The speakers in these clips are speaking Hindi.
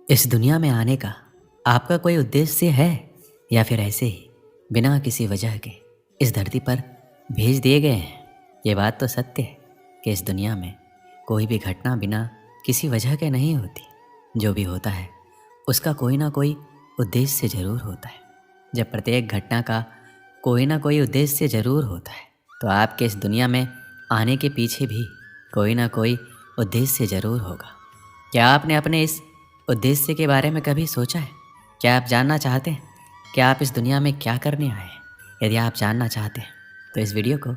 इस दुनिया में आने का आपका कोई उद्देश्य है या फिर ऐसे ही बिना किसी वजह के इस धरती पर भेज दिए गए हैं? ये बात तो सत्य है कि इस दुनिया में कोई भी घटना बिना किसी वजह के नहीं होती। जो भी होता है उसका कोई ना कोई उद्देश्य ज़रूर होता है। जब प्रत्येक घटना का कोई ना कोई उद्देश्य ज़रूर होता है तो आपके इस दुनिया में आने के पीछे भी कोई ना कोई उद्देश्य ज़रूर होगा। क्या आपने अपने इस उद्देश्य के बारे में कभी सोचा है? क्या आप जानना चाहते हैं कि आप इस दुनिया में क्या करने आए हैं? यदि आप जानना चाहते हैं तो इस वीडियो को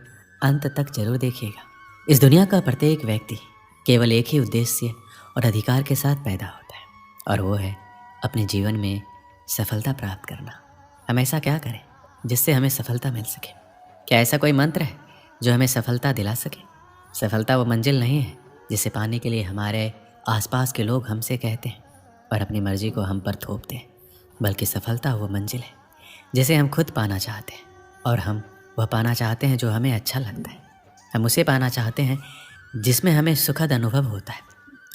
अंत तक जरूर देखिएगा। इस दुनिया का प्रत्येक व्यक्ति केवल एक ही उद्देश्य और अधिकार के साथ पैदा होता है और वो है अपने जीवन में सफलता प्राप्त करना। हम ऐसा क्या करें जिससे हमें सफलता मिल सके? क्या ऐसा कोई मंत्र है जो हमें सफलता दिला सके? सफलता वो मंजिल नहीं है जिसे पाने के लिए हमारे आसपास के लोग हमसे कहते हैं और अपनी मर्जी को हम पर थोपते हैं, बल्कि सफलता वो मंजिल है जिसे हम खुद पाना चाहते हैं और हम वह पाना चाहते हैं जो हमें अच्छा लगता है। हम उसे पाना चाहते हैं जिसमें हमें सुखद अनुभव होता है।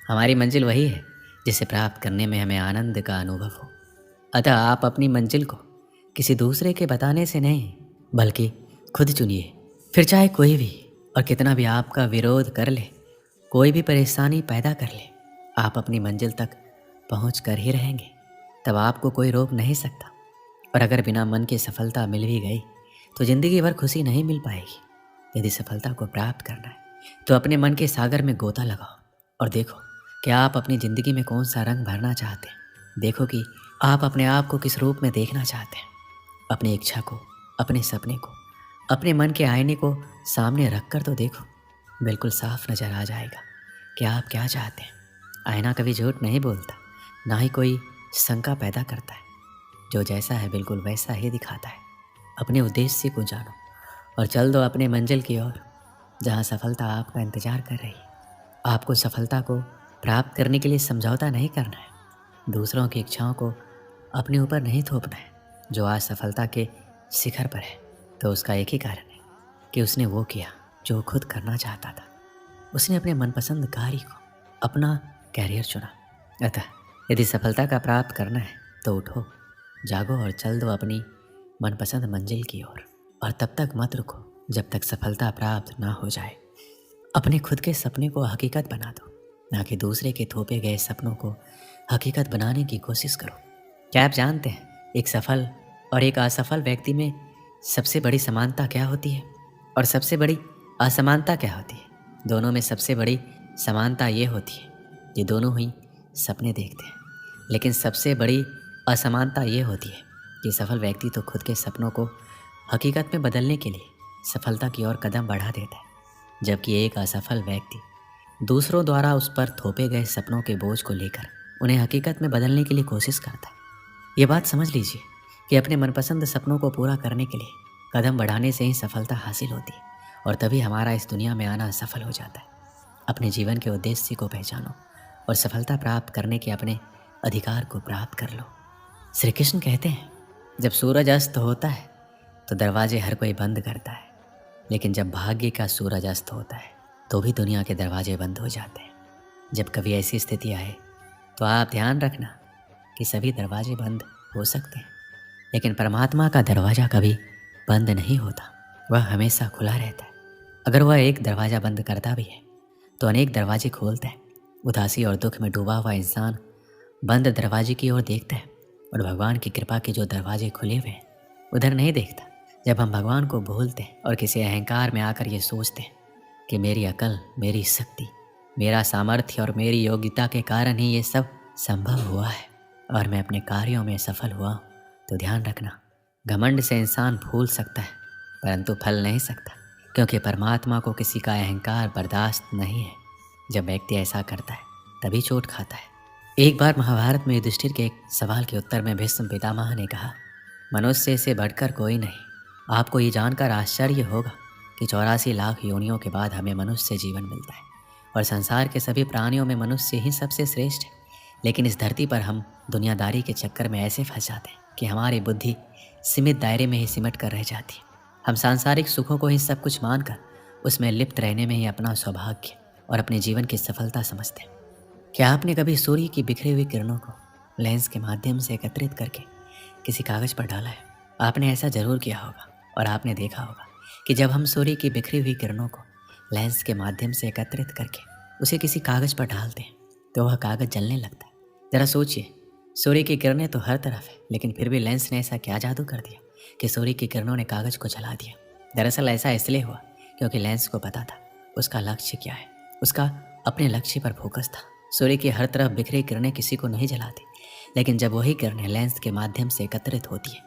हमारी मंजिल वही है जिसे प्राप्त करने में हमें आनंद का अनुभव हो। अतः आप अपनी मंजिल को किसी दूसरे के बताने से नहीं बल्कि खुद चुनिए। फिर चाहे कोई भी और कितना भी आपका विरोध कर ले, कोई भी परेशानी पैदा कर ले, आप अपनी मंजिल तक पहुंच कर ही रहेंगे। तब आपको कोई रोक नहीं सकता। और अगर बिना मन की सफलता मिल भी गई तो ज़िंदगी भर खुशी नहीं मिल पाएगी। यदि सफलता को प्राप्त करना है तो अपने मन के सागर में गोता लगाओ और देखो कि आप अपनी ज़िंदगी में कौन सा रंग भरना चाहते हैं। देखो कि आप अपने आप को किस रूप में देखना चाहते हैं। अपनी इच्छा को, अपने सपने को, अपने मन के आईने को सामने रख कर तो देखो। बिल्कुल साफ नज़र आ जाएगा कि आप क्या चाहते हैं। आईना कभी झूठ नहीं बोलता, ना ही कोई शंका पैदा करता है। जो जैसा है बिल्कुल वैसा ही दिखाता है। अपने उद्देश्य को जानो और चल दो अपने मंजिल की ओर, जहाँ सफलता आपका इंतजार कर रही है। आपको सफलता को प्राप्त करने के लिए समझौता नहीं करना है। दूसरों की इच्छाओं को अपने ऊपर नहीं थोपना है। जो आज सफलता के शिखर पर है तो उसका एक ही कारण है कि उसने वो किया जो खुद करना चाहता था। उसने अपने मनपसंद कार्य को अपना कैरियर चुना। अतः यदि सफलता का प्राप्त करना है तो उठो, जागो और चल दो अपनी मनपसंद मंजिल की ओर। और तब तक मत रुको जब तक सफलता प्राप्त ना हो जाए। अपने खुद के सपने को हकीकत बना दो, ना कि दूसरे के थोपे गए सपनों को हकीकत बनाने की कोशिश करो। क्या आप जानते हैं एक सफल और एक असफल व्यक्ति में सबसे बड़ी समानता क्या होती है और सबसे बड़ी असमानता क्या होती है? दोनों में सबसे बड़ी समानता ये होती है ये दोनों ही सपने देखते हैं, लेकिन सबसे बड़ी असमानता ये होती है कि सफल व्यक्ति तो खुद के सपनों को हकीकत में बदलने के लिए सफलता की ओर कदम बढ़ा देता है, जबकि एक असफल व्यक्ति दूसरों द्वारा उस पर थोपे गए सपनों के बोझ को लेकर उन्हें हकीकत में बदलने के लिए कोशिश करता है। ये बात समझ लीजिए कि अपने मनपसंद सपनों को पूरा करने के लिए कदम बढ़ाने से ही सफलता हासिल होती है और तभी हमारा इस दुनिया में आना सफल हो जाता है। अपने जीवन के उद्देश्य को पहचानो और सफलता प्राप्त करने के अपने अधिकार को प्राप्त कर लो। श्री कृष्ण कहते हैं जब सूरज अस्त होता है तो दरवाजे हर कोई बंद करता है, लेकिन जब भाग्य का सूरज अस्त होता है तो भी दुनिया के दरवाजे बंद हो जाते हैं। जब कभी ऐसी स्थिति आए तो आप ध्यान रखना कि सभी दरवाजे बंद हो सकते हैं, लेकिन परमात्मा का दरवाज़ा कभी बंद नहीं होता, वह हमेशा खुला रहता है। अगर वह एक दरवाज़ा बंद करता भी है तो अनेक दरवाजे खोलता है। उदासी और दुख में डूबा हुआ इंसान बंद दरवाजे की ओर देखता है और भगवान की कृपा के जो दरवाजे खुले हुए हैं उधर नहीं देखता। जब हम भगवान को भूलते हैं और किसी अहंकार में आकर ये सोचते हैं कि मेरी अकल, मेरी शक्ति, मेरा सामर्थ्य और मेरी योग्यता के कारण ही ये सब संभव हुआ है और मैं अपने कार्यों में सफल हुआ हूँ, तो ध्यान रखना घमंड से इंसान फूल सकता है परंतु फल नहीं सकता, क्योंकि परमात्मा को किसी का अहंकार बर्दाश्त नहीं है। जब व्यक्ति ऐसा करता है तभी चोट खाता है। एक बार महाभारत में युधिष्ठिर के एक सवाल के उत्तर में भीष्म पितामह ने कहा, मनुष्य से बढ़कर कोई नहीं। आपको ये जानकर आश्चर्य होगा कि 84 लाख योनियों के बाद हमें मनुष्य जीवन मिलता है और संसार के सभी प्राणियों में मनुष्य ही सबसे श्रेष्ठ है। लेकिन इस धरती पर हम दुनियादारी के चक्कर में ऐसे फंस जाते हैं कि हमारी बुद्धि सीमित दायरे में ही सिमट कर रह जाती है। हम सांसारिक सुखों को ही सब कुछ मानकर उसमें लिप्त रहने में ही अपना सौभाग्य और अपने जीवन की सफलता समझते हैं। क्या आपने कभी सूर्य की बिखरी हुई किरणों को लेंस के माध्यम से एकत्रित करके किसी कागज़ पर डाला है। आपने ऐसा ज़रूर किया होगा और आपने देखा होगा कि जब हम सूर्य की बिखरी हुई किरणों को लेंस के माध्यम से एकत्रित करके उसे किसी कागज़ पर डालते हैं तो वह कागज़ जलने लगता है। ज़रा सोचिए, सूर्य की किरणें तो हर तरफ है, लेकिन फिर भी लेंस ने ऐसा क्या जादू कर दिया कि सूर्य की किरणों ने कागज़ को जला दिया। दरअसल ऐसा इसलिए हुआ क्योंकि लेंस को पता था उसका लक्ष्य क्या है। उसका अपने लक्ष्य पर फोकस था। सूर्य की हर तरफ बिखरी किरणें किसी को नहीं जलाती, लेकिन जब वही किरणें लेंस के माध्यम से एकत्रित होती है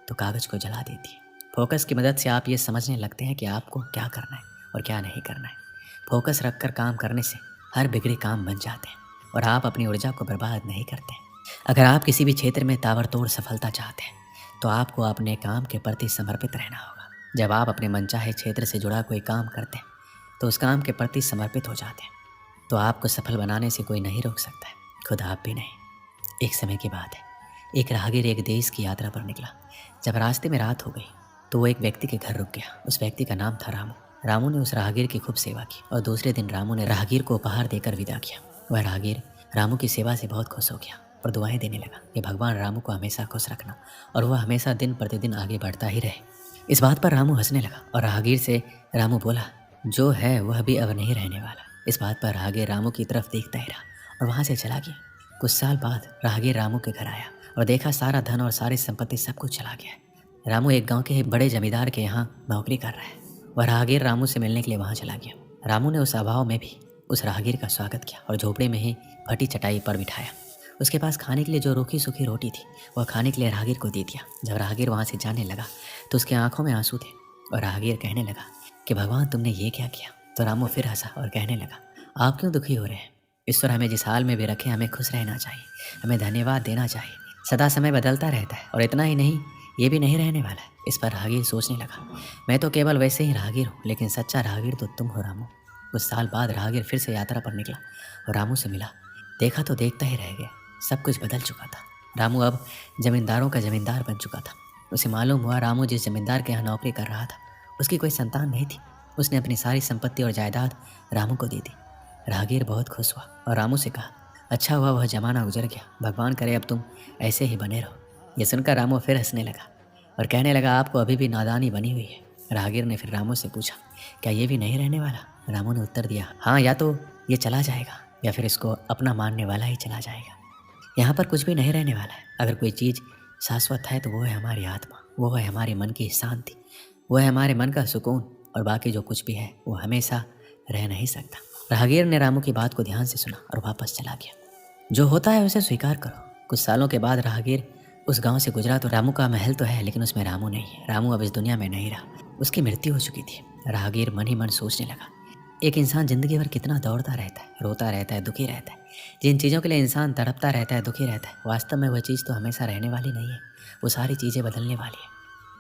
तो कागज़ को जला देती है। फोकस की मदद से आप ये समझने लगते हैं कि आपको क्या करना है और क्या नहीं करना है। फोकस रखकर काम करने से हर बिगड़े काम बन जाते हैं और आप अपनी ऊर्जा को बर्बाद नहीं करते। अगर आप किसी भी क्षेत्र में ताबड़तोड़ सफलता चाहते हैं तो आपको अपने काम के प्रति समर्पित रहना होगा। जब आप अपने मनचाहे क्षेत्र से जुड़ा कोई काम करते हैं तो उस काम के प्रति समर्पित हो जाते हैं, तो आपको सफल बनाने से कोई नहीं रोक सकता है, खुद आप भी नहीं। एक समय की बात है, एक राहगीर एक देश की यात्रा पर निकला। जब रास्ते में रात हो गई तो वो एक व्यक्ति के घर रुक गया। उस व्यक्ति का नाम था रामू। रामू ने उस राहगीर की खूब सेवा की और दूसरे दिन रामू ने राहगीर को उपहार देकर विदा किया। वह राहगीर रामू की सेवा से बहुत खुश हो गया और दुआएं देने लगा कि भगवान रामू को हमेशा खुश रखना और वह हमेशा दिन प्रतिदिन आगे बढ़ता ही रहे। इस बात पर रामू हंसने लगा और राहगीर से रामू बोला, जो है वह भी अब नहीं रहने वाला। इस बात पर राहगीर रामू की तरफ देखता ही रहा और वहाँ से चला गया। कुछ साल बाद राहगीर रामू के घर आया और देखा सारा धन और सारी संपत्ति सब कुछ चला गया है। रामू एक गांव के बड़े जमींदार के यहाँ नौकरी कर रहा है। वह राहगीर रामू से मिलने के लिए वहाँ चला गया। रामू ने उस अभाव में भी उस राहगीर का स्वागत किया और झोपड़े में ही फटी चटाई पर बिठाया। उसके पास खाने के लिए जो रूखी सूखी रोटी थी वह खाने के लिए राहगीर को दे दिया। जब राहगीर वहाँ से जाने लगा तो उसकी आंखों में आंसू थे और राहगीर कहने लगा कि भगवान तुमने ये क्या किया। तो रामू फिर हंसा और कहने लगा, आप क्यों दुखी हो रहे हैं। ईश्वर हमें जिस हाल में भी रखे हमें खुश रहना चाहिए, हमें धन्यवाद देना चाहिए। सदा समय बदलता रहता है और इतना ही नहीं, ये भी नहीं रहने वाला है। इस पर राहगीर सोचने लगा, मैं तो केवल वैसे ही राहगीर हूँ, लेकिन सच्चा राहगीर तो तुम हो रामू। कुछ साल बाद राहगीर फिर से यात्रा पर निकला और रामू से मिला। देखा तो देखता ही रह गया, सब कुछ बदल चुका था। रामू अब जमींदारों का जमींदार बन चुका था। उसे मालूम हुआ रामू जिस जमींदार के यहाँ नौकरी कर रहा था उसकी कोई संतान नहीं थी। उसने अपनी सारी संपत्ति और जायदाद रामू को दे दी। राहगीर बहुत खुश हुआ और रामू से कहा, अच्छा हुआ वह जमाना गुजर गया, भगवान करे अब तुम ऐसे ही बने रहो। यह सुनकर रामू फिर हंसने लगा और कहने लगा, आपको अभी भी नादानी बनी हुई है। राहगीर ने फिर रामू से पूछा, क्या ये भी नहीं रहने वाला। रामू ने उत्तर दिया, हाँ, या तो ये चला जाएगा या फिर इसको अपना मानने वाला ही चला जाएगा। यहाँ पर कुछ भी नहीं रहने वाला है। अगर कोई चीज़ शाश्वत है तो वो है हमारी आत्मा, वो है हमारे मन की शांति, वो है हमारे मन का सुकून, और बाकी जो कुछ भी है वो हमेशा रह नहीं सकता। राहगीर ने रामू की बात को ध्यान से सुना और वापस चला गया। जो होता है उसे स्वीकार करो। कुछ सालों के बाद राहगीर उस गांव से गुजरा तो रामू का महल तो है, लेकिन उसमें रामू नहीं है। रामू अब इस दुनिया में नहीं रहा, उसकी मृत्यु हो चुकी थी। राहगीर मन ही मन सोचने लगा, एक इंसान जिंदगी भर कितना दौड़ता रहता है, रोता रहता है, दुखी रहता है। जिन चीज़ों के लिए इंसान तड़पता रहता है, दुखी रहता है, वास्तव में वह चीज़ तो हमेशा रहने वाली नहीं है, वो सारी चीज़ें बदलने वाली है।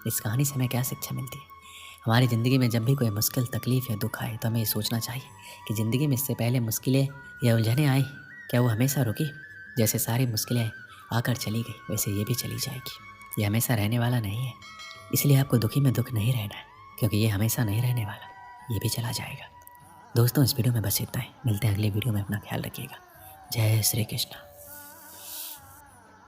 इस कहानी से हमें क्या शिक्षा मिलती है। हमारी ज़िंदगी में जब भी कोई मुश्किल, तकलीफ़ या दुख आए तो हमें ये सोचना चाहिए कि ज़िंदगी में इससे पहले मुश्किलें या उलझनें आई, क्या वो हमेशा रुकी। जैसे सारी मुश्किलें आकर चली गई वैसे ये भी चली जाएगी। ये हमेशा रहने वाला नहीं है, इसलिए आपको दुखी में दुख नहीं रहना है, क्योंकि ये हमेशा नहीं रहने वाला, ये भी चला जाएगा। दोस्तों, इस वीडियो में बस इतना ही। मिलते हैं अगले वीडियो में। अपना ख्याल रखिएगा। जय श्री कृष्ण।